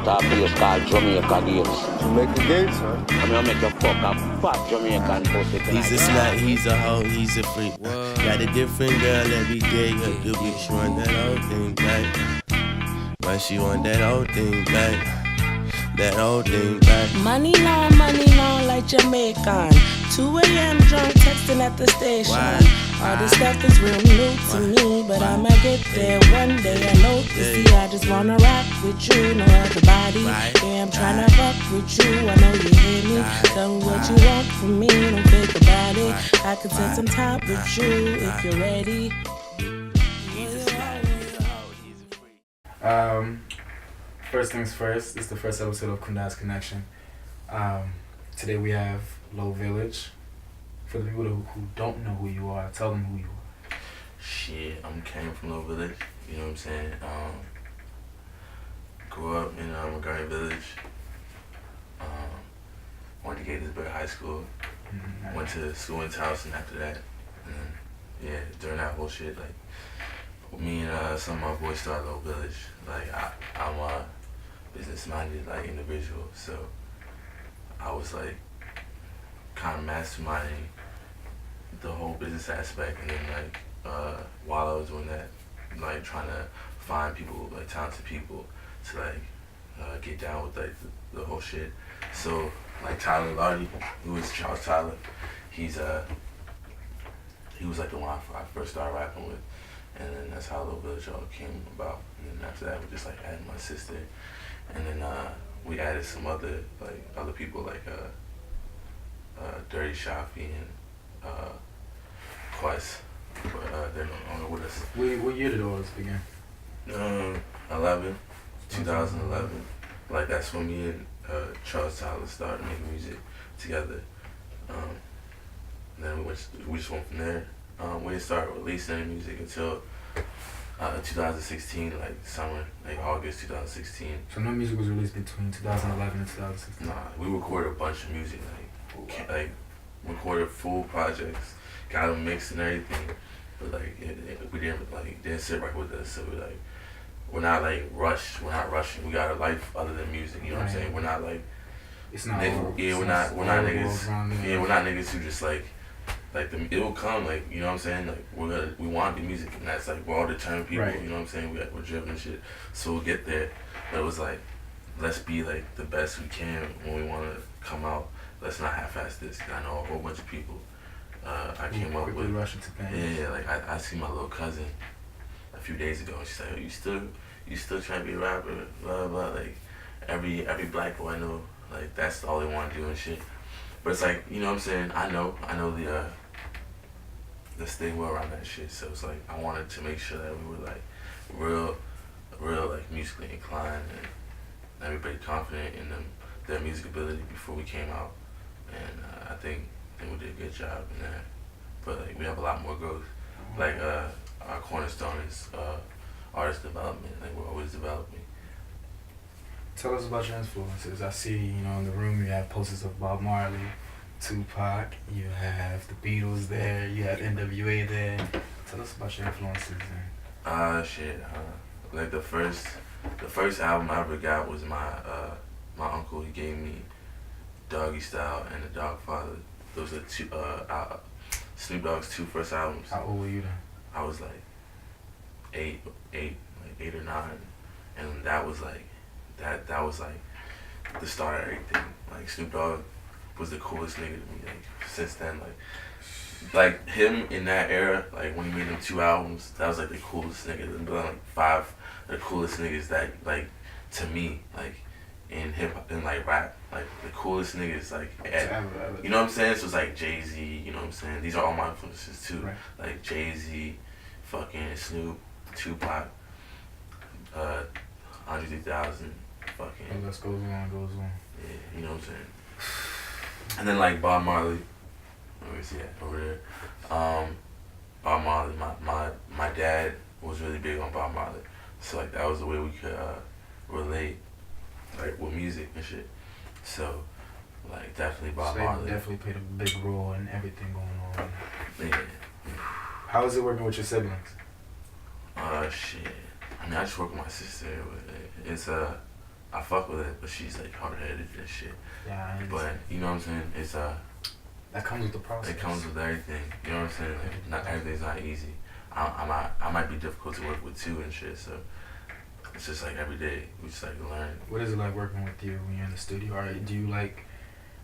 a place called Jamaica Gates. Jamaica Gates, huh? I'm gonna make you fuck a fat Jamaican pussy tonight. He's a slut, he's a hoe, he's a freak. Got a different girl every day of the week. She want that old thing back. But she want that old thing back. That old thing back. Money long like Jamaican. 2 a.m. drunk texting at the station. All this stuff is real new to me, but I'ma get there one day. I know you see, I just wanna rock with you, no other body. Yeah, I'm tryna fuck with you. I know you hear me. Tell me what you want from me, don't think about it. I can spend some time with you if you're ready. First things first, this is the first episode of KUNDAIZ Connection. Today we have Low Village. For the people who don't know who you are, tell them who you are. Shit, I'm Kane from Low Village, you know what I'm saying? Grew up in Grammy Village. Went to Gaithersburg High School. Went to school in Towson after that. And then, yeah, during that whole shit, like, me and some of my boys started Low Village. Like, I'm a business-minded, like, individual, so I was, like, kind of masterminding the whole business aspect, and then, like, while I was doing that, like, trying to find people, like, talented people to, like, get down with, like, the whole shit. So, like, Tyler Lardy, who is Charles Tyler, he was, like, the one I first started rapping with. And then that's how Low Village all came about. And then after that, we just like added my sister, and then we added some other people like Dirty Shafi and Quest, but they're no longer with us. What year did all this begin? 2011. Like that's when me and Charles Tyler started making music together. And then we just went from there. We didn't start releasing any music until 2016, like summer, like August 2016. So no music was released between 2011 and 2016? Nah, we recorded a bunch of music, like recorded full projects, got them mixed and everything, but like we didn't sit right with us. So we're not like rushed. We're not rushing. We got a life other than music. You know what I'm saying? We're not like it's not. We're not niggas. Yeah, we're not niggas who just like it will come, like, you know what I'm saying, like we want to do music, and that's like we're all determined people, you know what I'm saying, we're driven and shit, so we'll get there. But it was like, let's be like the best we can when we want to come out. Let's not half-ass this. I know a whole bunch of people I came up with. Yeah, like I see my little cousin a few days ago, and she's like, oh, you still trying to be a rapper, blah blah. Like every black boy I know, like that's all they want to do and shit. But it's like, you know what I'm saying, I know the stigma around that shit, so it's like I wanted to make sure that we were like real like musically inclined and everybody confident in their music ability before we came out, and I think we did a good job in that. But like we have a lot more growth. Like our cornerstone is artist development. Like we're always developing. Tell us about your influences. I see, you know, in the room you have posters of Bob Marley, Tupac, you have the Beatles there, you have NWA there. Tell us about your influences there. Like the first album I ever got was my uncle. He gave me Doggy Style and The Dogfather. Those are Snoop Dogg's two first albums. How old were you then? I was like eight or nine, and that was like the start of everything. Like Snoop Dogg was the coolest nigga to me. Like since then, like him in that era, like when he made them two albums, that was like the coolest nigga. And like five of the coolest niggas that like to me, like in hip hop and like rap, like the coolest niggas like you know what I'm saying? So it's like Jay-Z, you know what I'm saying? These are all my influences too. Right. Like Jay-Z, fucking Snoop, Tupac, Andre 3000, fucking. And let's goes on. Yeah, you know what I'm saying? And then like Bob Marley, where's he at? Over there. Bob Marley, my dad was really big on Bob Marley, so like that was the way we could relate, like with music and shit. So like definitely Bob Marley. Definitely played a big role in everything going on. Yeah. How is it working with your siblings? Shit. I mean, I just work with my sister. It's I I fuck with it, but she's like hard headed and shit. Yeah. But you know what I'm saying? It's that comes with the process. It comes with everything. You know what I'm saying? Like, not everything's not easy. I might be difficult to work with too and shit. So it's just like every day we just like learn. What is it like working with you when you're in the studio?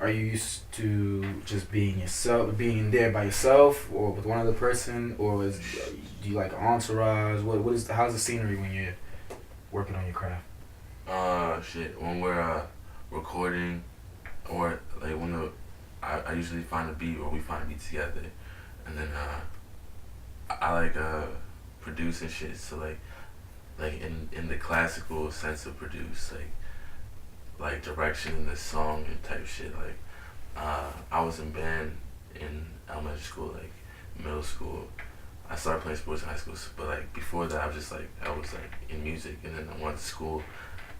Are you used to just being yourself, being there by yourself, or with one other person, or do you like entourage? How's the scenery when you're working on your craft? Shit. When we're recording, or like when I usually find a beat, or we find a beat together, and then I like producing shit. So like in the classical sense of produce, like direction in the song and type shit. Like I was in band in elementary school, like middle school. I started playing sports in high school, but like before that I was in music, and then I went to school,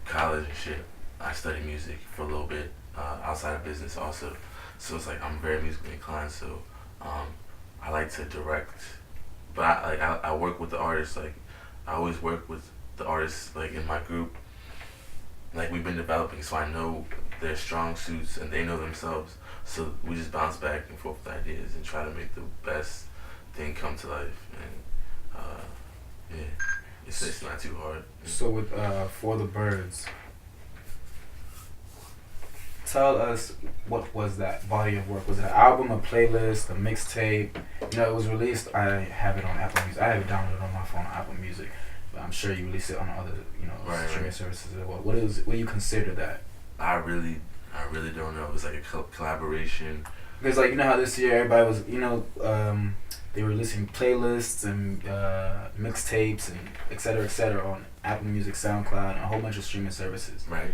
college and shit. I studied music for a little bit outside of business also. So it's like I'm very musically inclined. So I like to direct, but I work with the artists. Like I always work with the artists like in my group. Like we've been developing, so I know their strong suits and they know themselves. So we just bounce back and forth with ideas and try to make the best thing come to life. And yeah, it's not too hard. So with For the Birds, tell us, what was that body of work? Was it an album, a playlist, a mixtape? You know, it was released. I have it on Apple Music. I have it downloaded on my phone on Apple Music. But I'm sure you release it on other, streaming services as well. What do you consider that? I really don't know. It was like a collaboration. Because like, you know how this year everybody was, they were releasing playlists and mixtapes and et cetera on Apple Music, SoundCloud, and a whole bunch of streaming services. Right.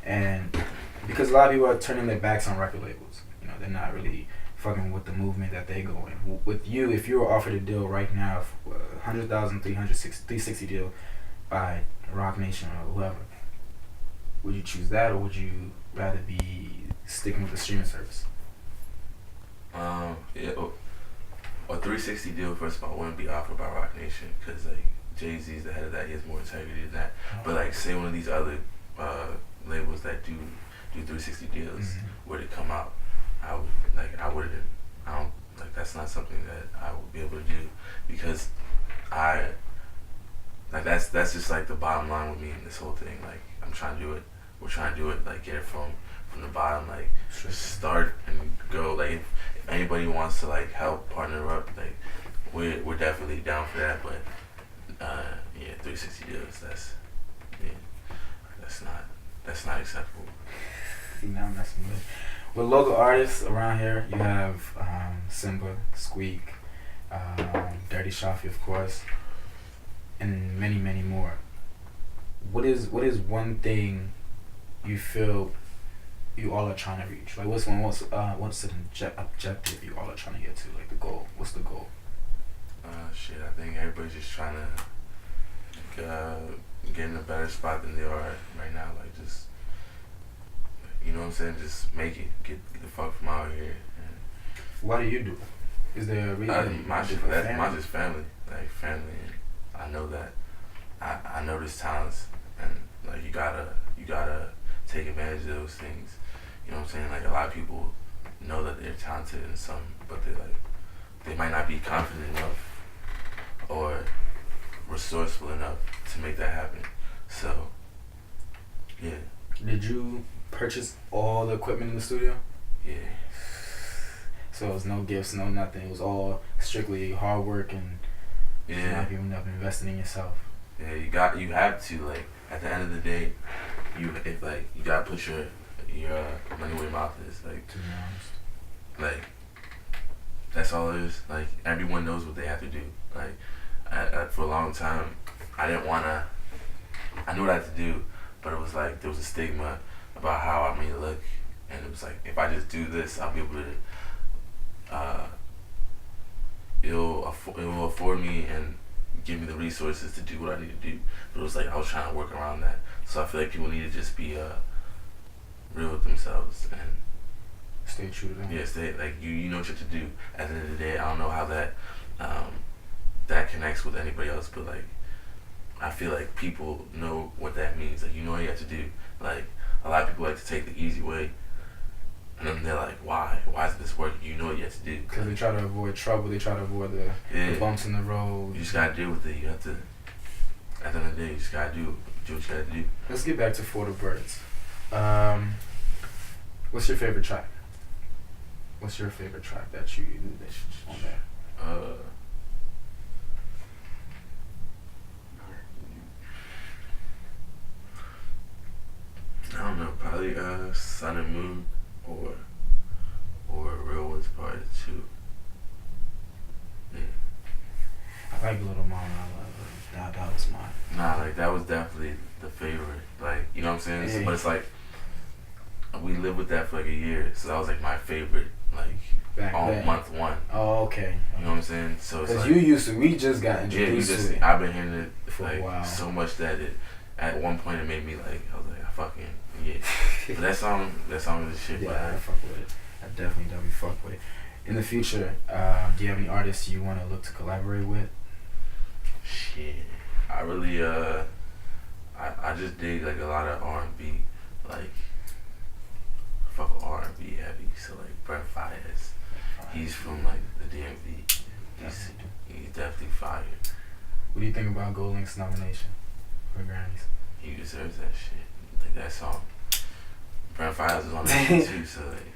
And because a lot of people are turning their backs on record labels. They're not really fucking with the movement that they go in. With you, if you were offered a deal right now, 100,000, 360 deal by Rock Nation or whoever, would you choose that, or would you rather be sticking with the streaming service? Yeah, a 360 deal, first of all, wouldn't be offered by Rock Nation, because like Jay-Z's the head of that. He has more integrity than that. But like, say one of these other labels that do 360 deals were to come out, that's not something that I would be able to do, because that's just like the bottom line with me in this whole thing. Like, I'm trying to do it. We're trying to do it, like, get it from the bottom, like, start and go. Like, if anybody wants to like help partner up, like, we're definitely down for that. But 360 deals, that's not acceptable. See, now I'm messing with local artists around here. You have Simba, Squeak, Dirty Shafi, of course, and many more. What is one thing you feel you all are trying to reach? Like, what's an objective you all are trying to get to? Like, the goal. What's the goal? Shit, I think everybody's just trying to get in a better spot than they are right now. Like, just, you know what I'm saying? Just make it. Get the fuck from out here. And why do you do it? Is there a reason? My just family. Like, family. And I know that. I know there's talents, and like, you gotta take advantage of those things. You know what I'm saying? Like, a lot of people know that they're talented in some, but they might not be confident enough or resourceful enough to make that happen. So, yeah. Did you purchase all the equipment in the studio? Yeah. So it was no gifts, no nothing. It was all strictly hard work and not giving up, investing in yourself. Yeah, you have to, like, at the end of the day, you gotta put your money where your mouth is. Like, to be honest, like, that's all it is. Like, everyone knows what they have to do. Like, for a long time, I knew what I had to do, but it was like there was a stigma about how I made it look, and it was like, if I just do this, I'll be able to. It'll afford me and give me the resources to do what I need to do. But it was like I was trying to work around that. So I feel like people need to just be real with themselves and stay true to them. Yeah, stay, like, you know what you have to do. At the end of the day, I don't know how that that connects with anybody else, but like, I feel like people know what that means. Like, you know what you have to do. Like, a lot of people like to take the easy way. And then they're like, why? Why isn't this working? You know what you have to do. Because they try to avoid trouble. They try to avoid the bumps in the road. You just got to deal with it. You have to, at the end of the day, you just got to do what you got to do. Let's get back to For the Birds. What's your favorite track? What's your favorite track that you on there? I don't know, probably Sun and Moon or Real Ones Part 2. Yeah. I like Little Mama. I love it. That was mine. Nah, like that was definitely the favorite. Like, you know what I'm saying? Yeah. But it's like we lived with that for like a year, so that was like my favorite. Like on month 1. Oh, okay. You know what I'm saying? So it's like, we just got introduced to it. I've been hearing it for like a while. So much that it at one point it made me like, I was like, I fucking yeah. But that song is the shit. Yeah, I fuck with it. I definitely fuck with it. In the future, do you have any artists you want to look to collaborate with? Shit, I really I just dig like a lot of R&B, like fuck with R&B heavy. So like Brent Faiyaz, he's from like the DMV. He's definitely fire. What do you think about GoldLink's nomination for Grammys? He deserves that shit. Like that song. Brent Faiyaz is on that shit too. So like,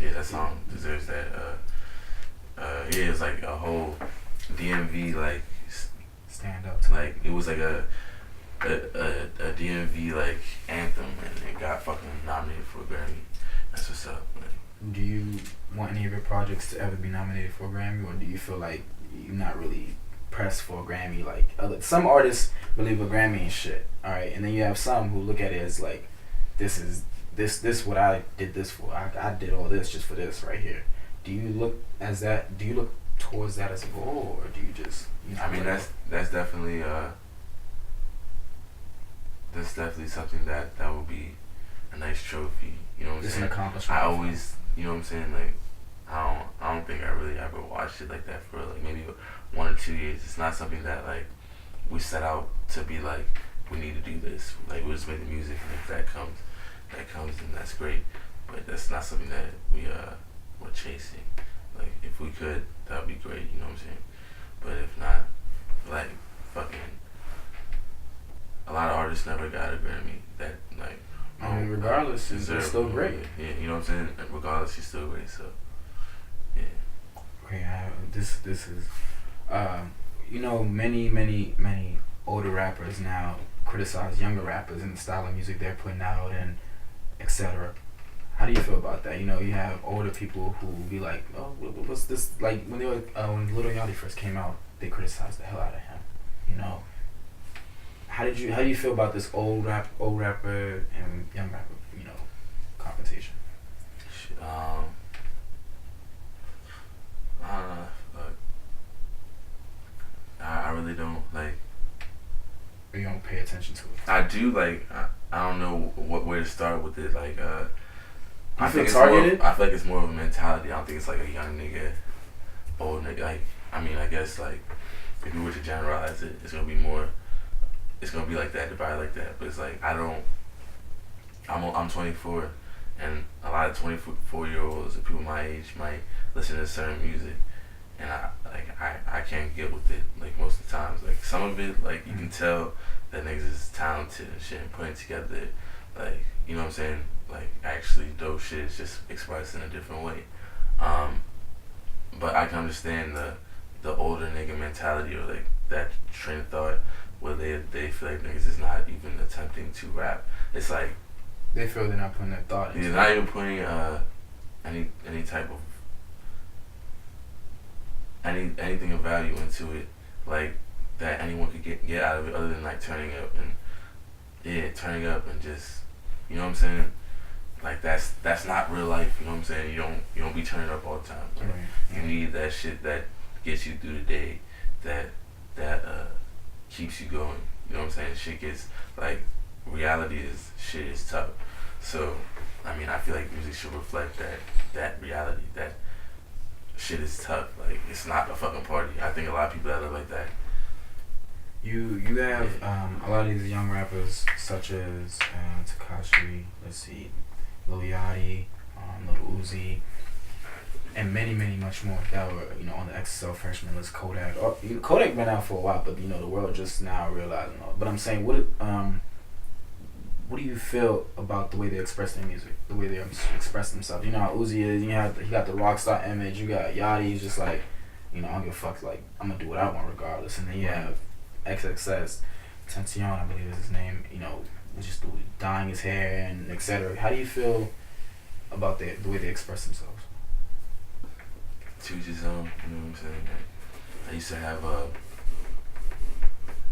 yeah, that song deserves that. Yeah, it's like a whole DMV like stand up to like it was like a DMV like anthem, and it got fucking nominated for a Grammy. That's what's up. Like, do you want any of your projects to ever be nominated for a Grammy, or do you feel like you're not really pressed for a Grammy? Like some artists believe a Grammy and shit, all right, and then you have some who look at it as like, this is what I did this for. I did all this just for this right here. Do you look as that? Do you look towards that as a goal, or do you just? You know, I mean, that's definitely something that would be a nice trophy. You know what I'm saying? It's an accomplishment. I always, you know what I'm saying? Like, I don't think I really ever watched it like that for like maybe 1 or 2 years. It's not something that like we set out to be like, we need to do this. Like, we just make the music, and if that comes, and that's great. But that's not something that we're chasing. Like, if we could, that would be great. You know what I'm saying? But if not, like, fucking, a lot of artists never got a Grammy. That like, I mean, regardless, it's still great. Yeah, you know what I'm saying? Regardless, she's still great. So, yeah. Okay, this is, you know, many older rappers now criticize younger rappers and the style of music they're putting out and etc. How do you feel about that? You know, you have older people who be like, oh, what's this? Like when when Lil Yachty first came out, they criticized the hell out of him. You know, how do you feel about this old rapper and young rapper, you know, confrontation? I don't know. I really don't like. Or you don't pay attention to it? I do like. I don't know where to start with it. Like, I feel targeted. I feel like it's more of a mentality. I don't think it's like a young nigga, old nigga. Like, I mean, I guess like if you were to generalize it, it's gonna be more. It's gonna be like that, divided like that. But it's like I'm 24, and a lot of 24-year-olds and people my age might listen to certain music, and I can't get with it like most of the times. Like some of it, like you can tell that niggas is talented and shit and putting together, like, you know what I'm saying, like actually dope shit is just expressed in a different way. But I can understand the older nigga mentality, or like that train of thought where they feel like niggas is not even attempting to rap. It's like they feel they're not putting their thought into it. They're not even putting any type of anything of value into it, like that anyone could get out of it, other than like turning up and just, you know what I'm saying, like that's not real life. You know what I'm saying? You don't be turning up all the time. Like, right. You need that shit that gets you through the day, that keeps you going. You know what I'm saying? Shit gets like, reality is, shit is tough. So I mean, I feel like music should reflect that reality, that shit is tough. Like, it's not a fucking party. I think a lot of people that live like that. You have a lot of these young rappers such as Tekashi, let's see, Lil Yachty, Lil Uzi, and many much more that were on the XXL freshman list. Kodak. Kodak been out for a while, but the world just now realizing. But I'm saying, what do you feel about the way they express their music, the way they express themselves? You know how Uzi is. He got the rock star image. You got Yachty. He's just like, I don't give a fuck. Like, I'm gonna do what I want regardless. And then you have XXS, Tension, I believe is his name. Just dyeing his hair and etc. How do you feel about the way they express themselves? To his own, you know what I'm saying? Like, I used to have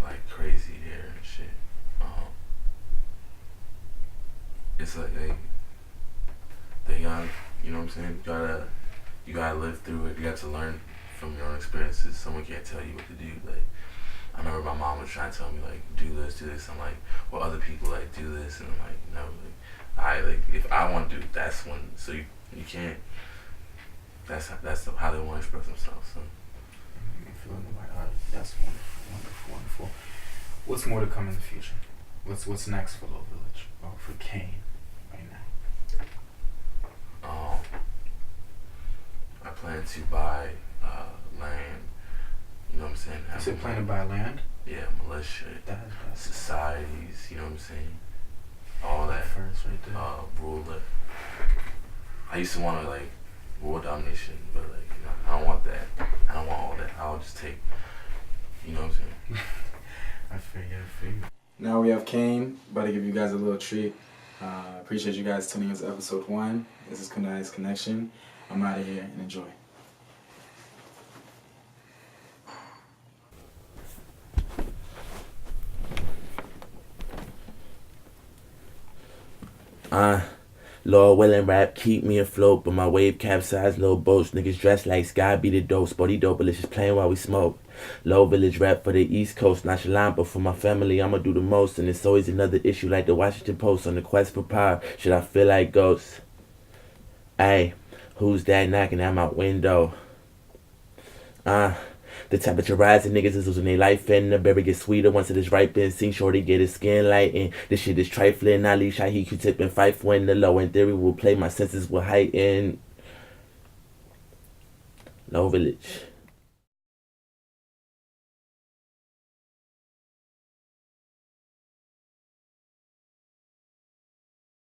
like crazy hair and shit. It's like they got, you know what I'm saying? You gotta live through it. You got to learn from your own experiences. Someone can't tell you what to do. Like, I remember my mom was trying to tell me like, do this. I'm like, well, other people like do this, and I'm like, no, if I want to do, that's when. So you can't. That's how they want to express themselves. So. That's wonderful. What's more to come in the future? What's next for Low Village or for Kane right now? I plan to buy land. You know what I'm saying? You said plan to buy land? Yeah, militia, societies. You know what I'm saying? All that. First, right there. Ruler. I used to want to like world domination, but like I don't want that. I don't want all that. I'll just take. You know what I'm saying? I figured. Now we have Kane, about to give you guys a little treat. Appreciate you guys tuning in to episode 1. This is KUNDAIZ Connection. I'm out of here and enjoy. Lord willing rap, keep me afloat, but my wave capsized little boats. Niggas dressed like Sky be the dope, sporty dope, but let's just playing while we smoke. Low Village rap for the East Coast, nonchalant, but for my family I'ma do the most. And it's always another issue like the Washington Post on the quest for power. Should I feel like ghosts? Ayy, who's that knocking at my window? The temperature rising, niggas is losing their life, and the berry gets sweeter once it is ripened. Seen shorty get his skin lightened. This shit is trifling. I leave Shahi, Q-tip, and Fife when the low end theory will play. My senses will heighten. Low Village.